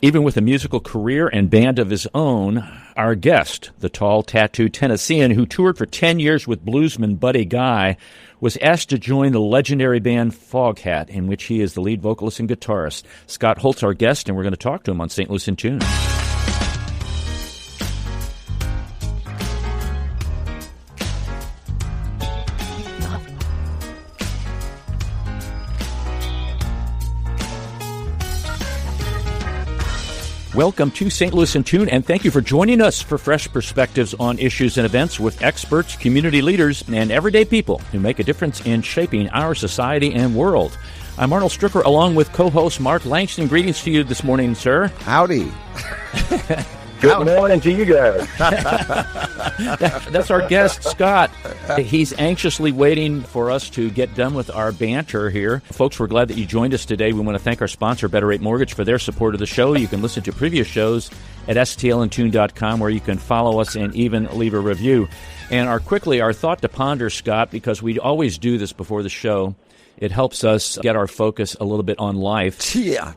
Even with a musical career and band of his own, our guest, the tall, tattooed Tennessean who toured for 10 years with bluesman Buddy Guy, was asked to join the legendary band Foghat, in which he is the lead vocalist and guitarist. Scott Holt's our guest, and we're going to talk to him on St. Louis in Tune. Welcome to St. Louis in Tune, and thank you for joining us for fresh perspectives on issues and events with experts, community leaders, and everyday people who make a difference in shaping our society and world. I'm Arnold Stricker, along with co-host Mark Langston. Greetings to you this morning, sir. Howdy. Good morning to you guys. That's our guest, Scott. He's anxiously waiting for us to get done with our banter here. Folks, we're glad that you joined us today. We want to thank our sponsor, Better Rate Mortgage, for their support of the show. You can listen to previous shows at stlintune.com, where you can follow us and even leave a review. And our thought to ponder, Scott, because we always do this before the show. It helps us get our focus a little bit on life. Yeah.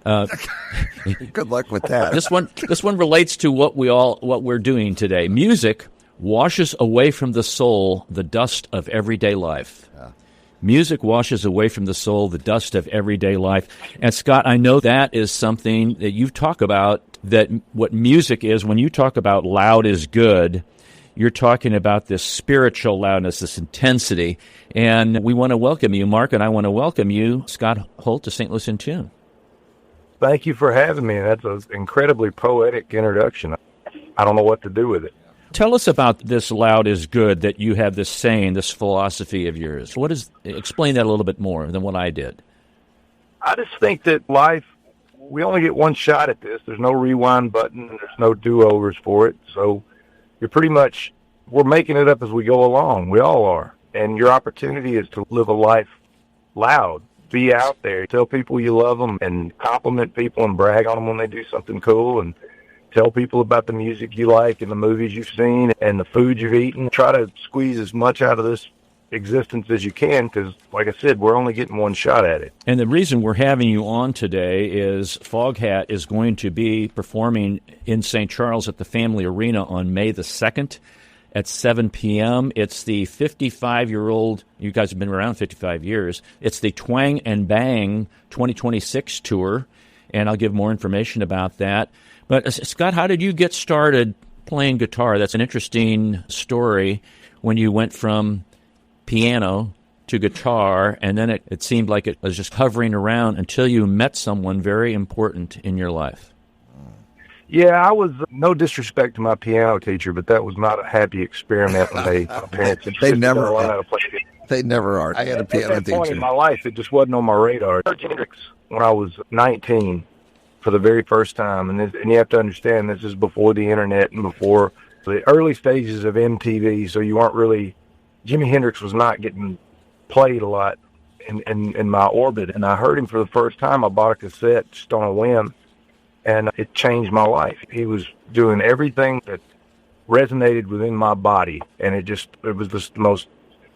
Good luck with that. This one relates to what we're doing today. Music washes away from the soul the dust of everyday life. Yeah. Music washes away from the soul the dust of everyday life. And Scott, I know that is something that you talk about, that what music is, when you talk about loud is good, you're talking about this spiritual loudness, this intensity. And we want to welcome you, Mark, and I want to welcome you, Scott Holt, to St. Louis in Tune. Thank you for having me. That's an incredibly poetic introduction. I don't know what to do with it. Tell us about this loud is good, that you have this saying, this philosophy of yours. Explain that a little bit more than what I did. I just think that life, we only get one shot at this. There's no rewind button, and there's no do-overs for it. So we're making it up as we go along. We all are. And your opportunity is to live a life loud. Be out there. Tell people you love them and compliment people and brag on them when they do something cool, and tell people about the music you like and the movies you've seen and the food you've eaten. Try to squeeze as much out of this existence as you can, because, like I said, we're only getting one shot at it. And the reason we're having you on today is Foghat is going to be performing in St. Charles at the Family Arena on May the 2nd at 7 p.m. It's the 55-year-old, you guys have been around 55 years, it's the Twang and Bang 2026 tour, and I'll give more information about that. But Scott, how did you get started playing guitar? That's an interesting story, when you went from piano to guitar, and then it seemed like it was just hovering around until you met someone very important in your life. Yeah, I was, no disrespect to my piano teacher, but that was not a happy experiment when my parents they never learn how to play it. They never are. I had a piano At that point teacher. in my life, it just wasn't on my radar. I heard Hendrix when I was 19 for the very first time, and you have to understand, this is before the internet and before the early stages of MTV, so you weren't really, Jimi Hendrix was not getting played a lot in my orbit, and I heard him for the first time. I bought a cassette just on a whim, and it changed my life. He was doing everything that resonated within my body, and it was just the most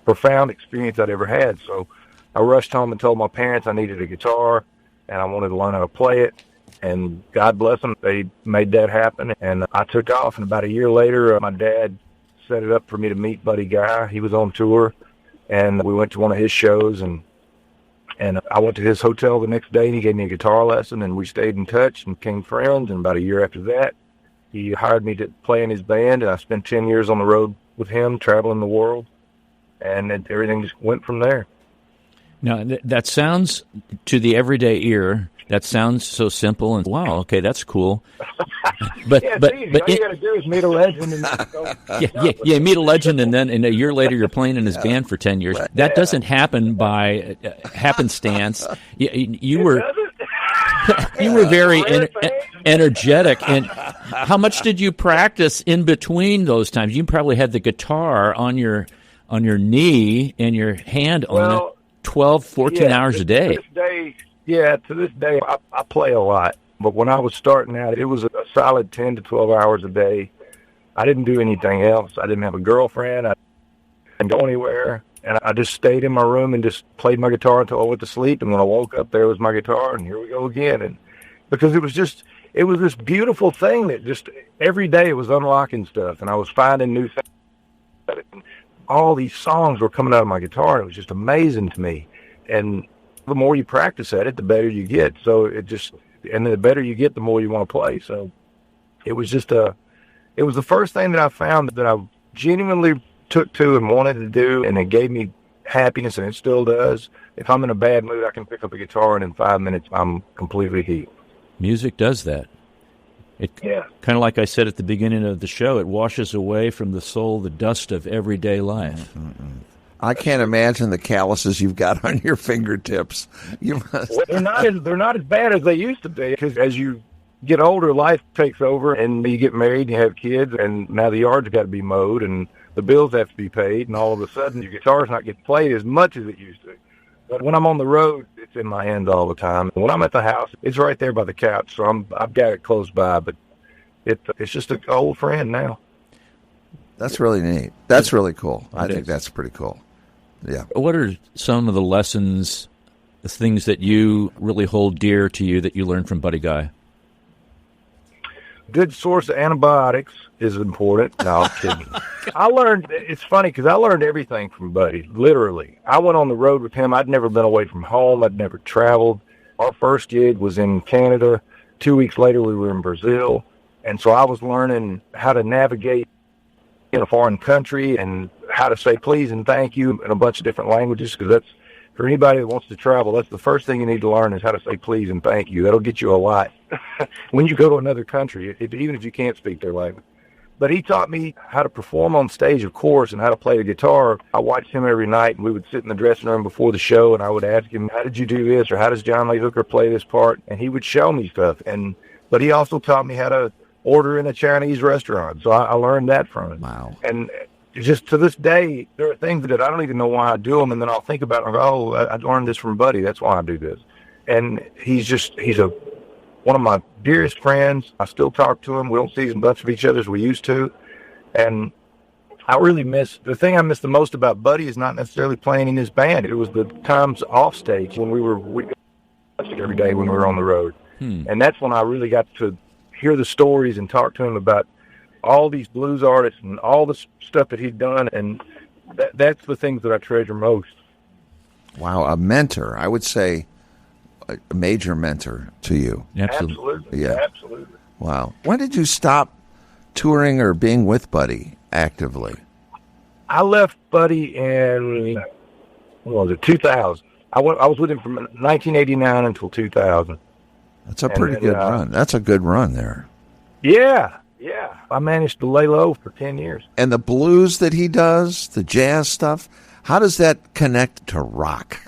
profound experience I'd ever had. So I rushed home and told my parents I needed a guitar, and I wanted to learn how to play it, and God bless them, they made that happen, and I took off. And about a year later, my dad set it up for me to meet Buddy Guy. He was on tour, and we went to one of his shows, and I went to his hotel the next day, and he gave me a guitar lesson, and we stayed in touch and became friends. And about a year after that, he hired me to play in his band, and I spent 10 years on the road with him, traveling the world, and everything just went from there. Now, that sounds, to the everyday ear, that sounds so simple, and wow, okay, that's cool. But all you got to do is meet a legend. And meet a legend, and then a year later you're playing in his band for 10 years. That doesn't happen by happenstance. You were very energetic. And how much did you practice in between those times? You probably had the guitar on your knee and your hand on it 12, 14 hours a day. To this day, I play a lot. But when I was starting out, it was a solid 10 to 12 hours a day. I didn't do anything else. I didn't have a girlfriend. I didn't go anywhere. And I just stayed in my room and just played my guitar until I went to sleep. And when I woke up, there was my guitar, and here we go again. And because it it was this beautiful thing that just every day it was unlocking stuff, and I was finding new things. All these songs were coming out of my guitar, and it was just amazing to me. And the more you practice at it, the better you get. So and the better you get, the more you want to play. So it was it was the first thing that I found that I genuinely took to and wanted to do, and it gave me happiness, and it still does. If I'm in a bad mood, I can pick up a guitar, and in 5 minutes, I'm completely healed. Music does that. Kind of like I said at the beginning of the show, it washes away from the soul the dust of everyday life. Mm-mm. I can't imagine the calluses you've got on your fingertips. You must. Well, they're not as bad as they used to be, because as you get older, life takes over, and you get married, and you have kids, and now the yard's got to be mowed, and the bills have to be paid, and all of a sudden your guitar's not getting played as much as it used to. But when I'm on the road, it's in my hands all the time. When I'm at the house, it's right there by the couch, so I've got it close by. But it's just an old friend now. That's really neat. That's really cool. I think that's pretty cool. Yeah. What are some of the lessons, the things that you really hold dear to you that you learned from Buddy Guy? Good source of antibiotics is important. No, I'm kidding. It's funny because I learned everything from Buddy, literally. I went on the road with him. I'd never been away from home. I'd never traveled. Our first gig was in Canada. 2 weeks later, we were in Brazil. And so I was learning how to navigate in a foreign country and how to say please and thank you in a bunch of different languages, because that's, for anybody that wants to travel, that's the first thing you need to learn is how to say please and thank you. That'll get you a lot when you go to another country, even if you can't speak their language. But he taught me how to perform on stage, of course, and how to play the guitar. I watched him every night, and we would sit in the dressing room before the show, and I would ask him, how did you do this, or how does John Lee Hooker play this part? And he would show me stuff. But he also taught me how to order in a Chinese restaurant, so I learned that from him. Wow. And just to this day, there are things that I don't even know why I do them, and then I'll think about it and go, I learned this from Buddy. That's why I do this. And he's one of my dearest friends. I still talk to him. We don't see as much of each other as we used to. And I really the thing I miss the most about Buddy is not necessarily playing in his band. It was the times off stage when we every day when we were on the road. And that's when I really got to hear the stories and talk to him about all these blues artists and all the stuff that he'd done, and that's the things that I treasure most. Wow, a mentor. I would say a major mentor to you. Absolutely. Yeah. Absolutely. Wow. When did you stop touring or being with Buddy actively? I left Buddy in, 2000. I was with him from 1989 until 2000. That's a pretty good run. That's a good run there. Yeah. I managed to lay low for 10 years. And the blues that he does, the jazz stuff, how does that connect to rock?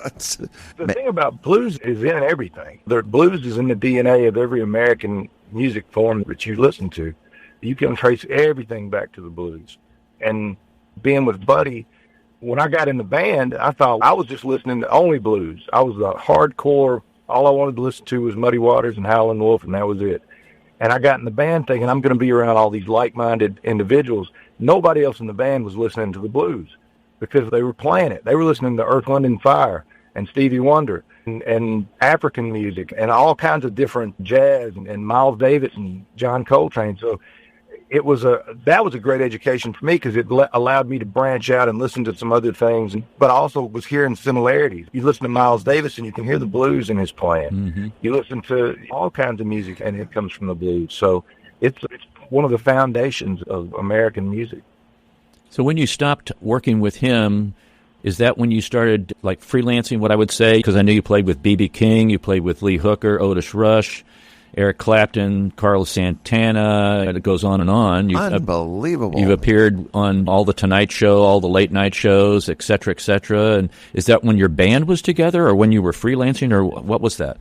The thing about blues is in everything. The blues is in the DNA of every American music form that you listen to. You can trace everything back to the blues. And being with Buddy, when I got in the band, I thought I was just listening to only blues. I was a hardcore. All I wanted to listen to was Muddy Waters and Howlin' Wolf, and that was it. And I got in the band thinking I'm going to be around all these like-minded individuals. Nobody else in the band was listening to the blues because they were playing it. They were listening to Earth, Wind, and Fire and Stevie Wonder and African music and all kinds of different jazz and Miles Davis and John Coltrane. So that was a great education for me because it allowed me to branch out and listen to some other things, but I also was hearing similarities. You listen to Miles Davis and you can hear the blues in his playing. Mm-hmm. You listen to all kinds of music and it comes from the blues. So it's one of the foundations of American music. So when you stopped working with him, is that when you started like freelancing, what I would say? Because I knew you played with B.B. King, you played with Lee Hooker, Otis Rush, Eric Clapton, Carlos Santana, and it goes on and on. Unbelievable. You've appeared on all the Tonight Show, all the late night shows, et cetera, et cetera. And is that when your band was together or when you were freelancing, or what was that?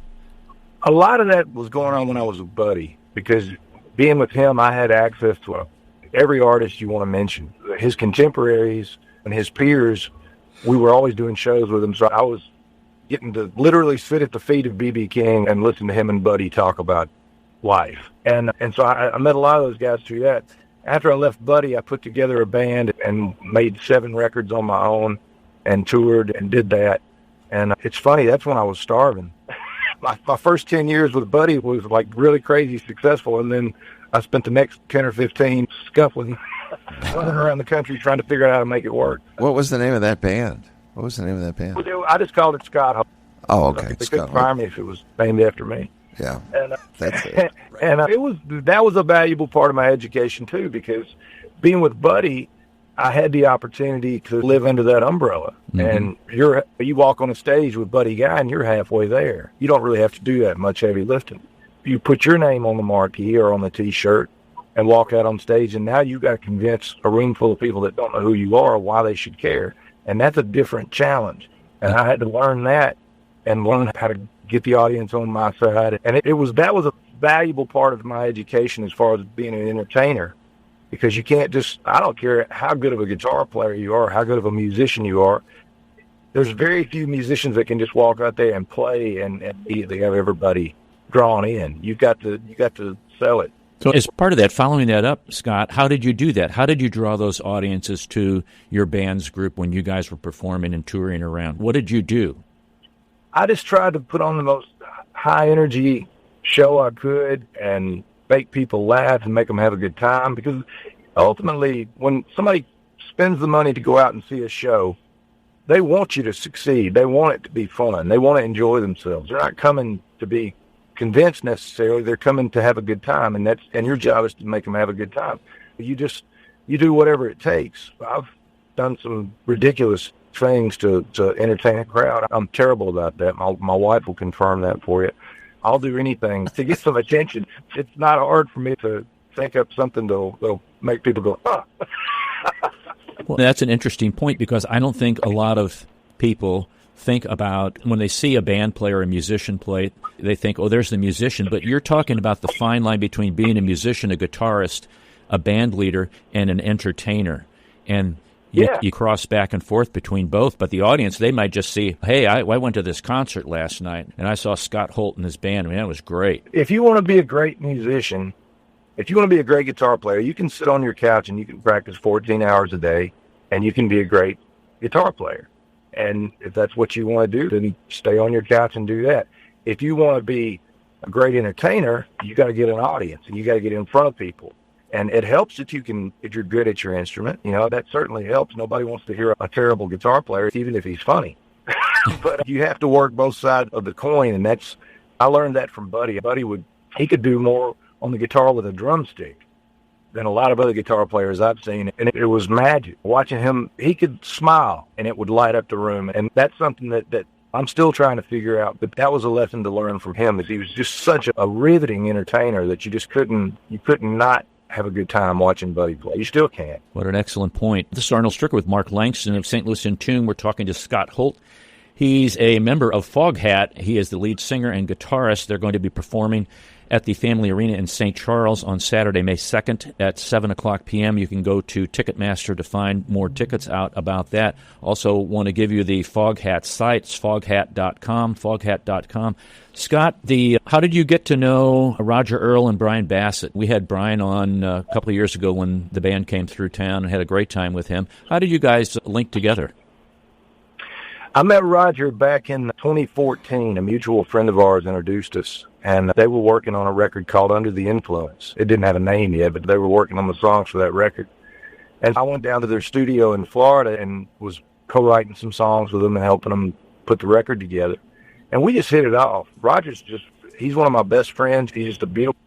A lot of that was going on when I was with Buddy, because being with him, I had access to every artist you want to mention. His contemporaries and his peers, we were always doing shows with him, so I was getting to literally sit at the feet of B.B. King and listen to him and Buddy talk about life. And so I met a lot of those guys through that. After I left Buddy, I put together a band and made 7 records on my own and toured and did that. And it's funny, that's when I was starving. my first 10 years with Buddy was like really crazy successful, and then I spent the next 10 or 15 scuffling, running around the country trying to figure out how to make it work. What was the name of that band? I just called it Scott Holt. Oh, okay. They couldn't fire me if it was named after me. Yeah, and that's it. And that was a valuable part of my education too, because being with Buddy, I had the opportunity to live under that umbrella. Mm-hmm. And you walk on a stage with Buddy Guy, and you're halfway there. You don't really have to do that much heavy lifting. You put your name on the marquee or on the T-shirt and walk out on stage, and now you got to convince a room full of people that don't know who you are why they should care. And that's a different challenge. And I had to learn that and learn how to get the audience on my side. And that was a valuable part of my education as far as being an entertainer, because you can't I don't care how good of a guitar player you are, how good of a musician you are. There's very few musicians that can just walk out there and play and immediately have everybody drawn in. You got to sell it. So as part of that, following that up, Scott, how did you do that? How did you draw those audiences to your band's group when you guys were performing and touring around? What did you do? I just tried to put on the most high-energy show I could and make people laugh and make them have a good time, because ultimately, when somebody spends the money to go out and see a show, they want you to succeed. They want it to be fun. They want to enjoy themselves. They're not coming to be convinced necessarily. They're coming to have a good time, and your job is to make them have a good time. You do whatever it takes. I've done some ridiculous things to entertain a crowd. I'm terrible about that. My wife will confirm that for you. I'll do anything to get some attention. It's not hard for me to think up something that'll make people go, ah. Well, that's an interesting point, because I don't think a lot of people think about when they see a band player or a musician play, they think, oh, there's the musician. But you're talking about the fine line between being a musician, a guitarist, a band leader, and an entertainer. And you cross back and forth between both, but the audience, they might just see, hey, I went to this concert last night, and I saw Scott Holt and his band. I mean, that was great. If you want to be a great musician, if you want to be a great guitar player, you can sit on your couch and you can practice 14 hours a day, and you can be a great guitar player. And if that's what you want to do, then stay on your couch and do that. If you want to be a great entertainer, you got to get an audience, and you got to get in front of people. And it helps that if you're good at your instrument. You know, that certainly helps. Nobody wants to hear a terrible guitar player, even if he's funny. But you have to work both sides of the coin, and I learned that from Buddy. Buddy he could do more on the guitar with a drumstick than a lot of other guitar players I've seen, and it was magic. Watching him, he could smile, and it would light up the room, and that's something that I'm still trying to figure out, but that was a lesson to learn from him, that he was just such a riveting entertainer that you couldn't not have a good time watching Buddy play. You still can't. What an excellent point. This is Arnold Stricker with Mark Langston of St. Louis in Tune. We're talking to Scott Holt. He's a member of Foghat. He is the lead singer and guitarist. They're going to be performing at the Family Arena in St. Charles on Saturday, May 2nd at 7 o'clock p.m. You can go to Ticketmaster to find more tickets out about that. Also want to give you the Foghat site, foghat.com. Scott, how did you get to know Roger Earl and Brian Bassett? We had Brian on a couple of years ago when the band came through town and had a great time with him. How did you guys link together? I met Roger back in 2014. A mutual friend of ours introduced us, and they were working on a record called Under the Influence. It didn't have a name yet, but they were working on the songs for that record. And I went down to their studio in Florida and was co-writing some songs with them and helping them put the record together. And we just hit it off. He's one of my best friends. He's just a beautiful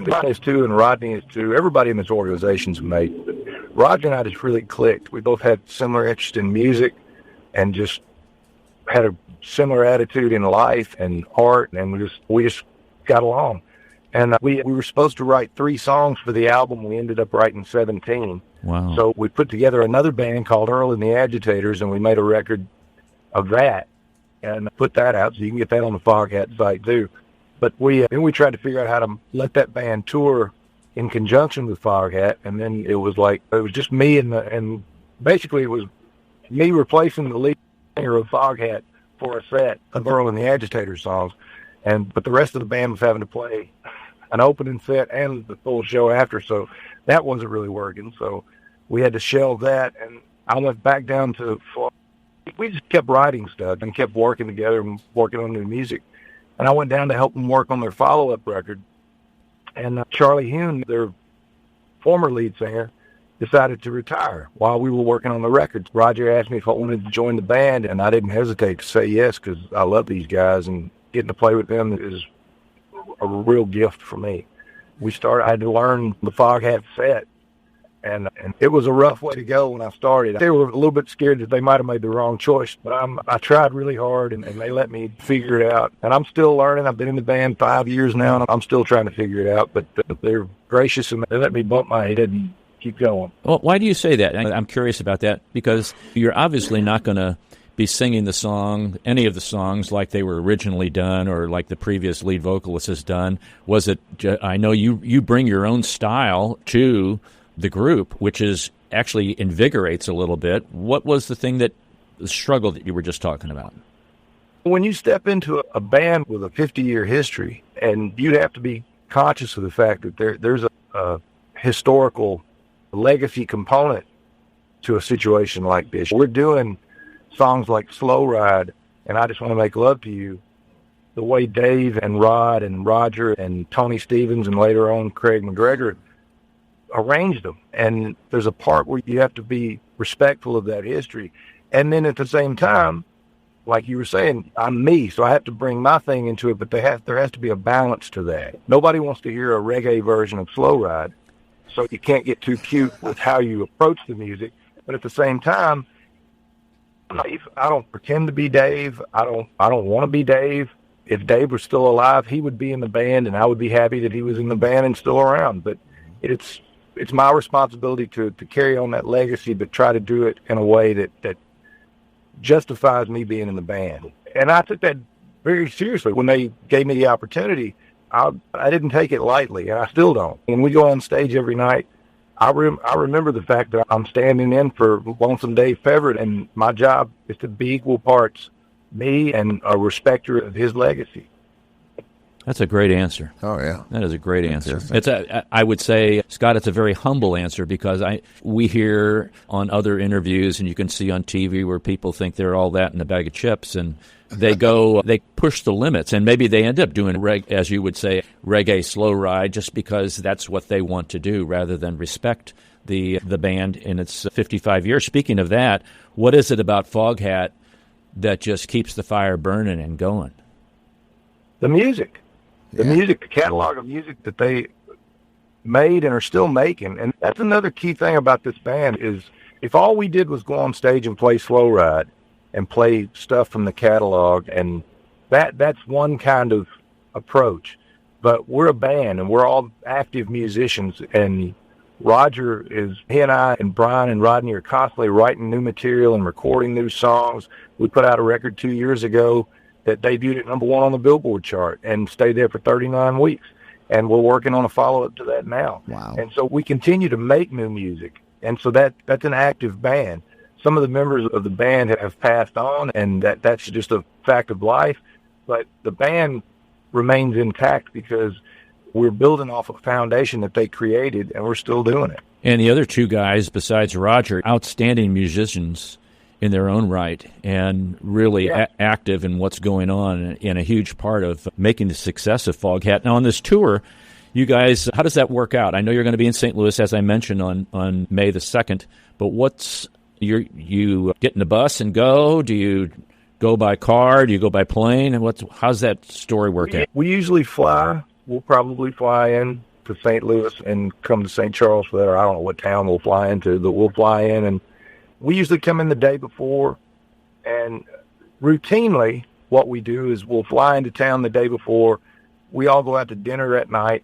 guy is too, and Rodney is too. Everybody in this organization's a mate. But Roger and I just really clicked. We both had similar interest in music and just had a similar attitude in life and art, and we just got along. And we were supposed to write 3 songs for the album. We ended up writing 17. Wow. So we put together another band called Earl and the Agitators, and we made a record of that and put that out, so you can get that on the Foghat site too. But then we tried to figure out how to let that band tour in conjunction with Foghat, and then it was just me and basically it was me replacing the lead singer of Foghat for a set of Earl and the Agitators songs, but the rest of the band was having to play an opening set and the full show after, so that wasn't really working. So we had to shelve that, and I went back down to Florida. We just kept writing stuff and kept working together and working on new music. and I went down to help them work on their follow-up record. And Charlie Hune, their former lead singer, decided to retire while we were working on the record. Roger asked me if I wanted to join the band, and I didn't hesitate to say yes because I love these guys, and getting to play with them is a real gift for me. I had to learn the Foghat set, and it was a rough way to go when I started. They were a little bit scared that they might have made the wrong choice, but I tried really hard, and they let me figure it out. And I'm still learning. I've been in the band 5 years now, and I'm still trying to figure it out, but they're gracious, and they let me bump my head and keep going. Well, why do you say that? I'm curious about that, because you're obviously not going to be singing any of the songs like they were originally done or like the previous lead vocalist has done. Was it, I know you bring your own style to the group, which is actually invigorates a little bit. What was the struggle that you were just talking about? When you step into a band with a 50-year history, and you have to be conscious of the fact that there's a historical legacy component to a situation like this. We're doing songs like Slow Ride and I Just Want to Make Love to You the way Dave and Rod and Roger and Tony Stevens and later on Craig McGregor arranged them. And there's a part where you have to be respectful of that history. And then at the same time, like you were saying, I'm me, so I have to bring my thing into it, but there has to be a balance to that. Nobody wants to hear a reggae version of Slow Ride, so you can't get too cute with how you approach the music. But at the same time, I don't pretend to be Dave. I don't want to be Dave. If Dave were still alive, he would be in the band, and I would be happy that he was in the band and still around. But it's my responsibility to carry on that legacy, but try to do it in a way that justifies me being in the band. And I took that very seriously. When they gave me the opportunity, I didn't take it lightly, and I still don't. When we go on stage every night, I remember the fact that I'm standing in for Lonesome Dave Feverett, and my job is to be equal parts me and a respecter of his legacy. That's a great answer. Oh, yeah. That is a great answer. I would say, Scott, it's a very humble answer, because we hear on other interviews, and you can see on TV where people think they're all that in a bag of chips, and they push the limits, and maybe they end up doing, as you would say, reggae slow ride, just because that's what they want to do, rather than respect the band in its 55 years. Speaking of that, what is it about Foghat that just keeps the fire burning and going? The music. The music, the catalog of music that they made and are still making. And that's another key thing about this band is if all we did was go on stage and play Slow Ride and play stuff from the catalog, and that's one kind of approach. But we're a band, and we're all active musicians, and he and I and Brian and Rodney are constantly writing new material and recording new songs. We put out a record 2 years ago that debuted at #1 on the Billboard chart and stayed there for 39 weeks. And we're working on a follow-up to that now. Wow. And so we continue to make new music. And so that's an active band. Some of the members of the band have passed on, and that's just a fact of life. But the band remains intact because we're building off a foundation that they created, and we're still doing it. And the other two guys, besides Roger, outstanding musicians in their own right, and really active in what's going on, and a huge part of making the success of Foghat. Now, on this tour, you guys, how does that work out? I know you're going to be in St. Louis, as I mentioned, on May the 2nd, but you get in the bus and go? Do you go by car? Do you go by plane? And how's that story work out? We usually fly. We'll probably fly in to St. Louis and come to St. Charles for that, or I don't know what town we'll fly into, but we'll fly in, and we usually come in the day before, and routinely what we do is we'll fly into town the day before. We all go out to dinner at night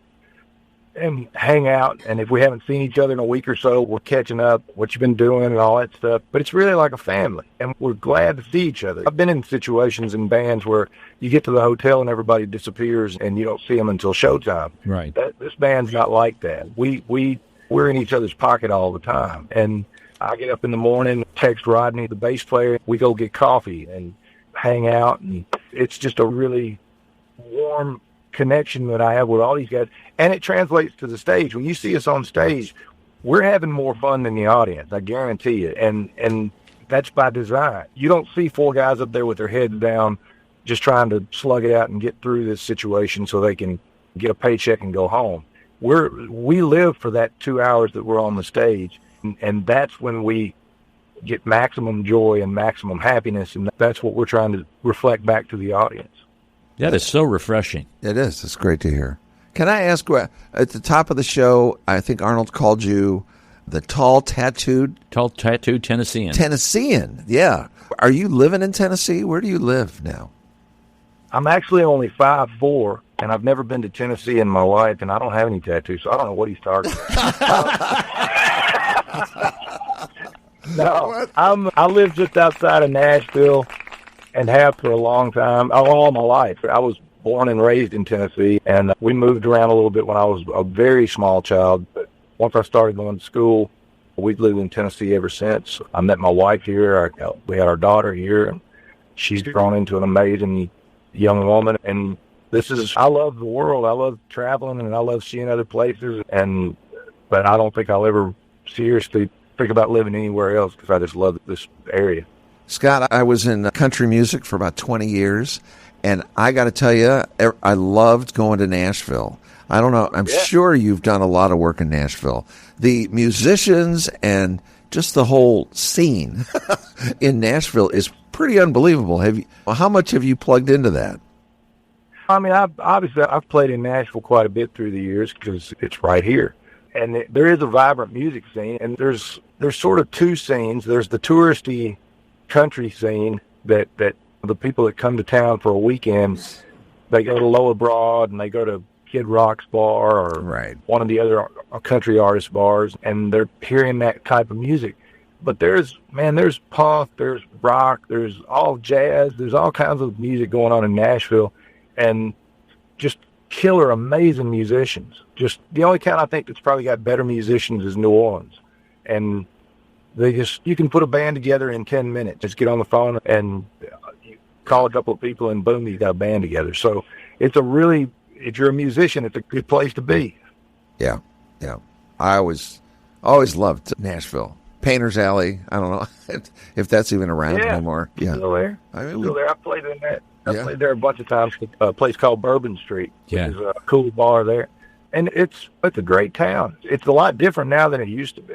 and hang out, and if we haven't seen each other in a week or so, we're catching up, what you've been doing and all that stuff. But it's really like a family, and we're glad to see each other. I've been in situations in bands where you get to the hotel and everybody disappears and you don't see them until showtime. Right. This band's not like that. We're in each other's pocket all the time, and I get up in the morning, text Rodney, the bass player. We go get coffee and hang out, and it's just a really warm connection that I have with all these guys. And it translates to the stage. When you see us on stage, we're having more fun than the audience, I guarantee you. And that's by design. You don't see four guys up there with their heads down just trying to slug it out and get through this situation so they can get a paycheck and go home. We live for that 2 hours that we're on the stage, and that's when we get maximum joy and maximum happiness, and that's what we're trying to reflect back to the audience. That is so refreshing. It is. It's great to hear. Can I ask, at the top of the show, I think Arnold called you the tall tattooed Tennessean. Tennessean, yeah. Are you living in Tennessee? Where do you live now? I'm actually only 5'4", and I've never been to Tennessee in my life, and I don't have any tattoos, so I don't know what he's talking about. No, I live just outside of Nashville and have for a long time, all my life. I was born and raised in Tennessee, and we moved around a little bit when I was a very small child. But once I started going to school, we've lived in Tennessee ever since. I met my wife here. We had our daughter here, and she's grown into an amazing young woman. And I love the world. I love traveling, and I love seeing other places. But I don't think I'll ever seriously think about living anywhere else because I just love this area. Scott, I was in country music for about 20 years, and I got to tell you, I loved going to Nashville. I don't know. I'm sure you've done a lot of work in Nashville. The musicians and just the whole scene in Nashville is pretty unbelievable. How much have you plugged into that? I mean, I've played in Nashville quite a bit through the years because it's right here. And there is a vibrant music scene, and there's sort of two scenes. There's the touristy country scene that the people that come to town for a weekend, they go to Lower Broad and they go to Kid Rock's bar or one of the other country artist bars, and they're hearing that type of music. But there's punk, there's rock, there's all jazz, there's all kinds of music going on in Nashville, and just killer, amazing musicians. Just the only town I think that's probably got better musicians is New Orleans. And you can put a band together in 10 minutes. Just get on the phone and you call a couple of people and boom, you got a band together. So if you're a musician, it's a good place to be. Yeah. I always loved Nashville. Painter's Alley. I don't know if that's even around anymore. Yeah. Still there. Still there. I played in that. I played there a bunch of times at a place called Bourbon Street, which is a cool bar there. And it's a great town. It's a lot different now than it used to be.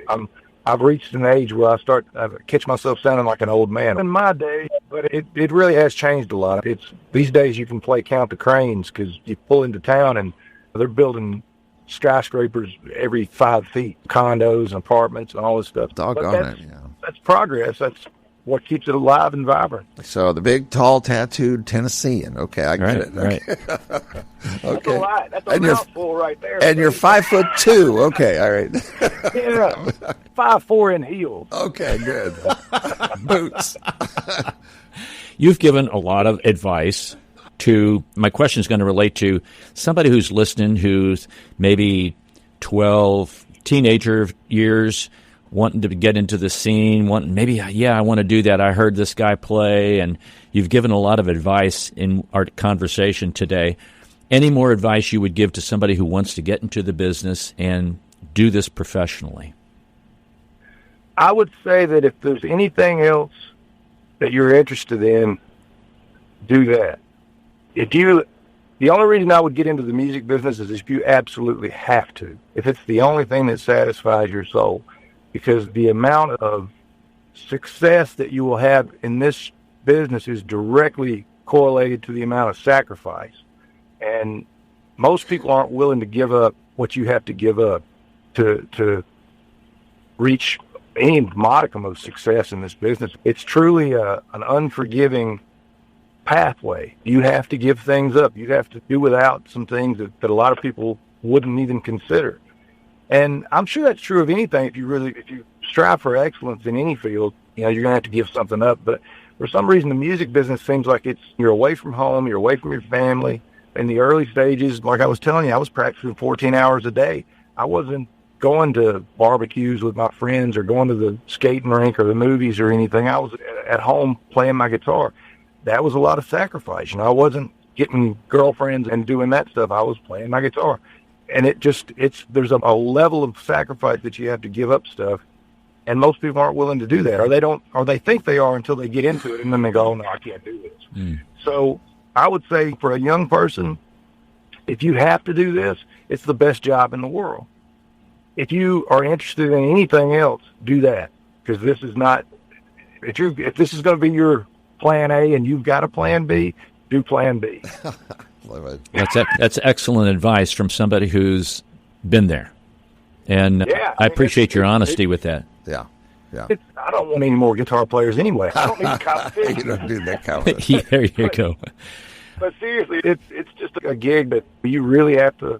I've reached an age where I catch myself sounding like an old man in my day, but it really has changed a lot. These days you can play Count the Cranes because you pull into town and they're building skyscrapers every 5 feet, condos and apartments and all this stuff. Doggone it, yeah. That's progress. That's what keeps it alive and vibrant. So the big, tall, tattooed Tennessean. Okay, I get it. Right. Okay. That's a lot. That's a mouthful right there. And you're 5'2". Okay, all right. Yeah, 5'4" in heels. Okay, good. Boots. You've given a lot of advice my question is going to relate to somebody who's listening, who's maybe 12, teenager years, wanting to get into the scene, I want to do that. I heard this guy play, and you've given a lot of advice in our conversation today. Any more advice you would give to somebody who wants to get into the business and do this professionally? I would say that if there's anything else that you're interested in, do that. The only reason I would get into the music business is if you absolutely have to, if it's the only thing that satisfies your soul, because the amount of success that you will have in this business is directly correlated to the amount of sacrifice. And most people aren't willing to give up what you have to give up to reach any modicum of success in this business. It's truly an unforgiving pathway. You have to give things up. You have to do without some things that a lot of people wouldn't even consider. And I'm sure that's true of anything. If you strive for excellence in any field, you're going to have to give something up. But for some reason, the music business seems like you're away from home, you're away from your family. In the early stages, like I was telling you, I was practicing 14 hours a day. I wasn't going to barbecues with my friends or going to the skating rink or the movies or anything. I was at home playing my guitar. That was a lot of sacrifice. I wasn't getting girlfriends and doing that stuff. I was playing my guitar. And there's a level of sacrifice that you have to give up stuff. And most people aren't willing to do that, or they think they are until they get into it, and then they go, "Oh, no, I can't do this." So I would say for a young person, if you have to do this, it's the best job in the world. If you are interested in anything else, do that, because this is not. If this is going to be your plan A and you've got a plan B, do plan B. That's excellent advice from somebody who's been there, and I appreciate your honesty with that. Yeah. Yeah. I don't want any more guitar players anyway. I don't need competition. You don't do that competition. There you go. But seriously, it's just a gig that you really have to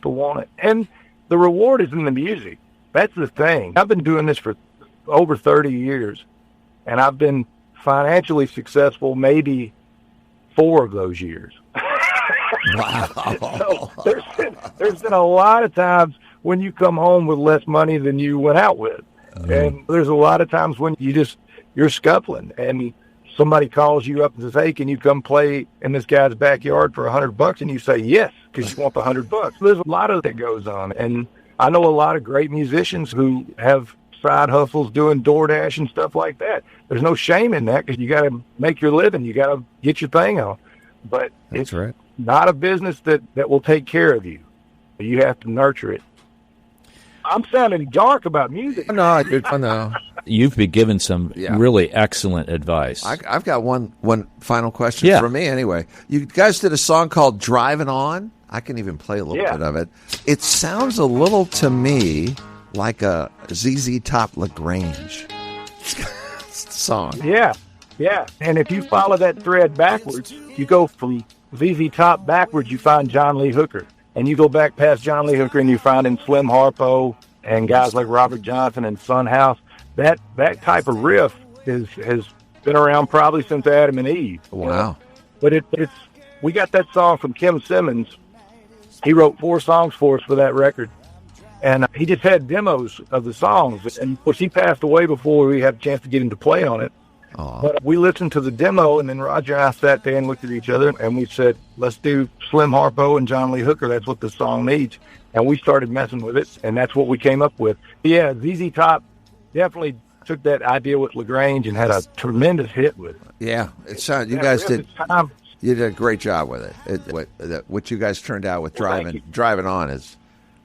want it. And the reward is in the music. That's the thing. I've been doing this for over 30 years, and I've been financially successful maybe 4 of those years. Wow. So there's been a lot of times when you come home with less money than you went out with. And there's a lot of times when you're scuffling and somebody calls you up and says, "Hey, can you come play in this guy's backyard for $100?" And you say yes, because you want the $100. There's a lot of that goes on. And I know a lot of great musicians who have side hustles doing DoorDash and stuff like that. There's no shame in that, because you got to make your living. You got to get your thing on. But That's right. Not a business that will take care of you. You have to nurture it. I'm sounding dark about music. No. You've been given some really excellent advice. I've got one final question for me anyway. You guys did a song called Driving On. I can even play a little bit of it. It sounds a little to me like a ZZ Top LaGrange song. Yeah. And if you follow that thread backwards, you go from ZZ Top backwards, you find John Lee Hooker. And you go back past John Lee Hooker and you find in Slim Harpo and guys like Robert Johnson and Son House. That type of riff has been around probably since Adam and Eve. Wow. But we got that song from Kim Simmons. He wrote 4 songs for us for that record. And he just had demos of the songs. And of course, he passed away before we had a chance to get him to play on it. Aww. But we listened to the demo, and then Roger and I sat there and looked at each other, and we said, let's do Slim Harpo and John Lee Hooker. That's what the song needs. And we started messing with it, and that's what we came up with. Yeah, ZZ Top definitely took that idea with LaGrange and had a tremendous hit with it. Yeah, it sounded. You guys did. You did a great job with it. What you guys turned out with Driving On is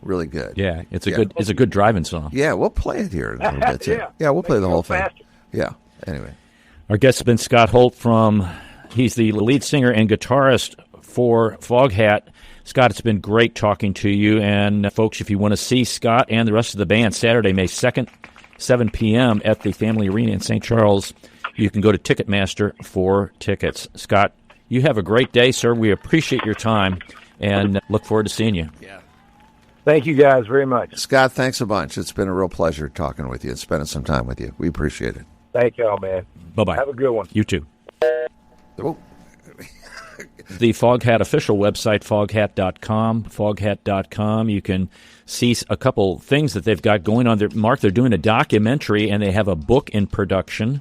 really good. Yeah, it's a good driving song. Yeah, we'll play it here in a little bit too. Yeah, we'll play the whole thing. Faster. Yeah. Anyway. Our guest has been Scott Holt he's the lead singer and guitarist for Foghat. Scott, it's been great talking to you. And folks, if you want to see Scott and the rest of the band Saturday, May 2nd, 7 p.m. at the Family Arena in St. Charles, you can go to Ticketmaster for tickets. Scott, you have a great day, sir. We appreciate your time and look forward to seeing you. Yeah. Thank you guys very much. Scott, thanks a bunch. It's been a real pleasure talking with you and spending some time with you. We appreciate it. Thank y'all, man. Bye-bye. Have a good one. You too. Oh. The Foghat official website, foghat.com, foghat.com. You can see a couple things that they've got going on there. Mark, they're doing a documentary, and they have a book in production.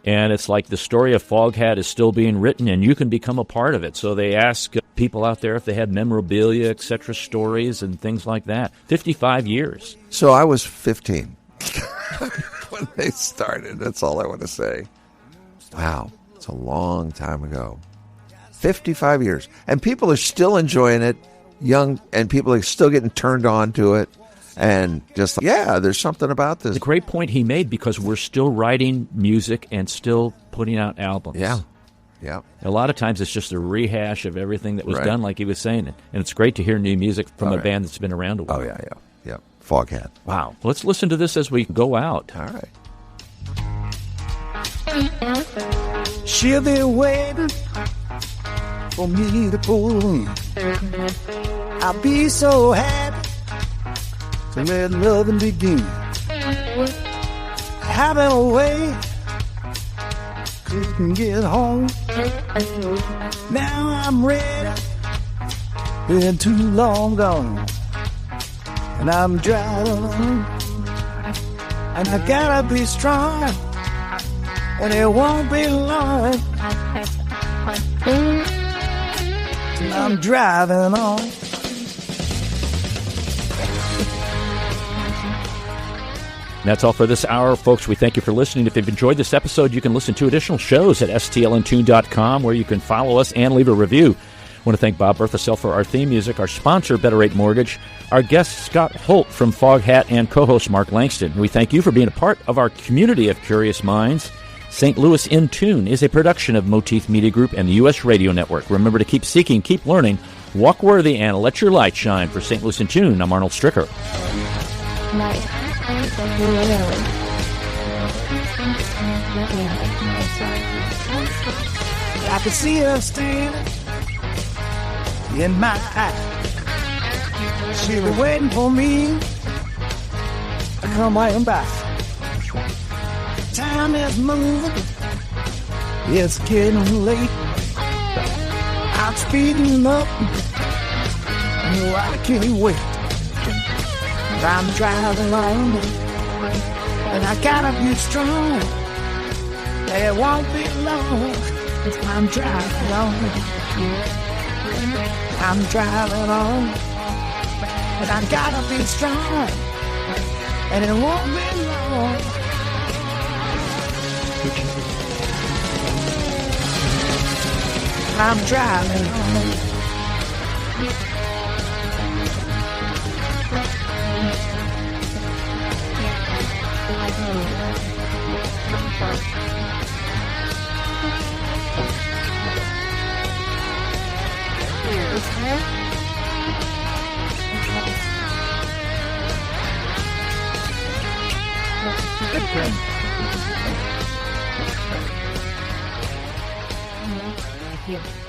And it's like the story of Foghat is still being written, and you can become a part of it. So they ask people out there if they have memorabilia, etc., stories, and things like that. 55 years. So I was 15 when they started. That's all I want to say. Wow. It's a long time ago. 55 years. And people are still enjoying it, young, and people are still getting turned on to it. And just, there's something about this. It's a great point he made, because we're still writing music and still putting out albums. Yeah. A lot of times it's just a rehash of everything that was done, like he was saying. And it's great to hear new music from a band that's been around a while. Oh, yeah. Foghat. Wow. Let's listen to this as we go out. All right. She'll be waiting for me to pull in. I'll be so happy to let loving begin. I've been away, couldn't get home. Now I'm ready, been too long gone. And I'm driving, and I gotta be strong, and it won't be long. And I'm driving on. That's all for this hour, folks. We thank you for listening. If you've enjoyed this episode, you can listen to additional shows at stlntune.com, where you can follow us and leave a review. I want to thank Bob Berthasell for our theme music, our sponsor, Better Rate Mortgage, our guest, Scott Holt from Foghat, and co-host Mark Langston. We thank you for being a part of our community of curious minds. St. Louis in Tune is a production of Motif Media Group and the U.S. Radio Network. Remember to keep seeking, keep learning, walk worthy, and let your light shine. For St. Louis in Tune, I'm Arnold Stricker. I can see her standing in my eye. She was waiting for me to come right by. Time is moving, it's getting late. I'm speeding up, no, I can't wait. I'm driving along, and I gotta be strong. It won't be long, I'm driving on. I'm driving on, and I gotta be strong, and it won't be long. I'm driving on. Here.